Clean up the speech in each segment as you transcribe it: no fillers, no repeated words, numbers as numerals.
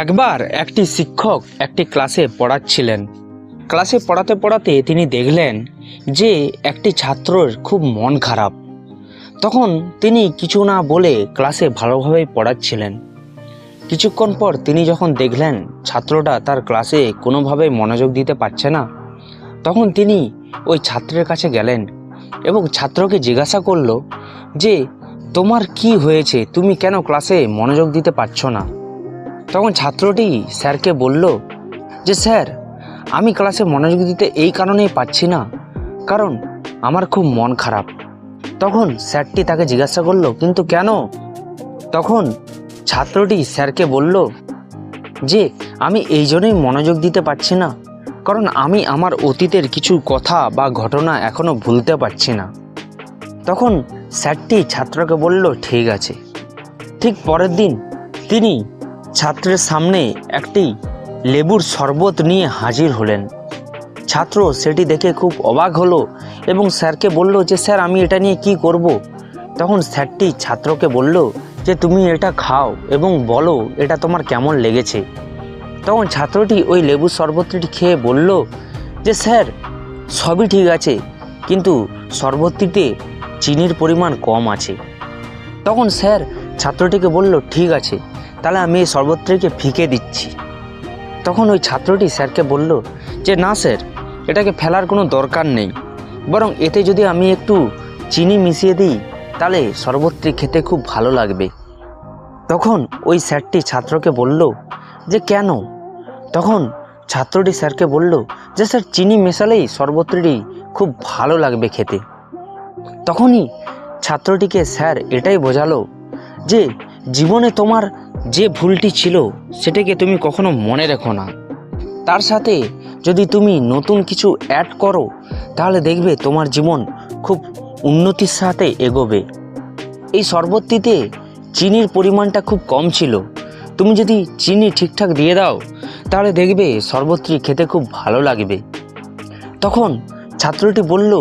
একবার একটি শিক্ষক একটি ক্লাসে পড়াচ্ছিলেন। ক্লাসে পড়াতে পড়াতে তিনি দেখলেন যে একটি ছাত্রর খুব মন খারাপ। তখন তিনি কিছু না বলে ক্লাসে ভালোভাবে পড়াচ্ছিলেন। কিছুক্ষণ পর তিনি যখন দেখলেন ছাত্রটা তার ক্লাসে কোনোভাবেই মনোযোগ দিতে পারছে না, তখন তিনি ওই ছাত্রের কাছে গেলেন এবং ছাত্রকে জিজ্ঞাসা করলো যে তোমার কি হয়েছে, তুমি কেন ক্লাসে মনোযোগ দিতে পারছো না? তখন ছাত্রটি স্যারকে বলল যে স্যার, আমি ক্লাসে মনোযোগ দিতে এই কারণেই পারছি না, কারণ আমার খুব মন খারাপ। তখন স্যারটি তাকে জিজ্ঞাসা করলো কিন্তু কেন? তখন ছাত্রটি স্যারকে বলল যে আমি এই জন্যই মনোযোগ দিতে পারছি না, কারণ আমি আমার অতীতের কিছু কথা বা ঘটনা এখনো ভুলতে পারছি না। তখন স্যারটি ছাত্রকে বলল ঠিক আছে। ঠিক পরের দিন তিনি ছাত্রের সামনে একটি লেবুর শরবত নিয়ে হাজির হলেন। ছাত্র সেটি দেখে খুব অবাক হলো এবং স্যারকে বলল যে স্যার, আমি এটা নিয়ে কি করব? তখন স্যারটি ছাত্রকে বলল যে তুমি এটা খাও এবং বলো এটা তোমার কেমন লেগেছে। তখন ছাত্রটি ওই লেবুর শরবতটি খেয়ে বলল যে স্যার, সবই ঠিক আছে, কিন্তু শরবতটিতে চিনির পরিমাণ কম আছে। তখন স্যার ছাত্রটিকে বলল ঠিক আছে, তাহলে আমি এই শরবতটিকে ফিকে দিচ্ছি। তখন ওই ছাত্রটি স্যারকে বলল যে না স্যার, এটাকে ফেলার কোনো দরকার নেই, বরং এতে যদি আমি একটু চিনি মিশিয়ে দিই তাহলে শরবতটি খেতে খুব ভালো লাগবে। তখন ওই স্যারটি ছাত্রকে বলল যে কেন? তখন ছাত্রটি স্যারকে বলল যে স্যার, চিনি মেশালেই শরবতটি খুব ভালো লাগবে খেতে। তখনই ছাত্রটিকে স্যার এটাই বোঝালো যে জীবনে তোমার যে ভুলটি ছিল সেটাকে তুমি কখনো মনে রেখো না, তার সাথে যদি তুমি নতুন কিছু অ্যাড করো তাহলে দেখবে তোমার জীবন খুব উন্নতির সাথে এগোবে। এই শরবতটিতে চিনির পরিমাণটা খুব কম ছিল, তুমি যদি চিনি ঠিকঠাক দিয়ে দাও তাহলে দেখবে শরবতটি খেতে খুব ভালো লাগবে। তখন ছাত্রটি বলল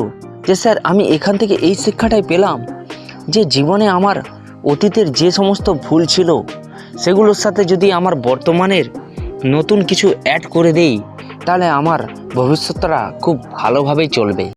যে স্যার, আমি এখান থেকে এই শিক্ষাটাই পেলাম যে জীবনে আমার অতীতের যে সমস্ত ভুল ছিল সেগুলোর সাথে যদি আমার বর্তমানের নতুন কিছু অ্যাড করে দেই তাহলে আমার ভবিষ্যৎটা খুব ভালোভাবেই চলবে।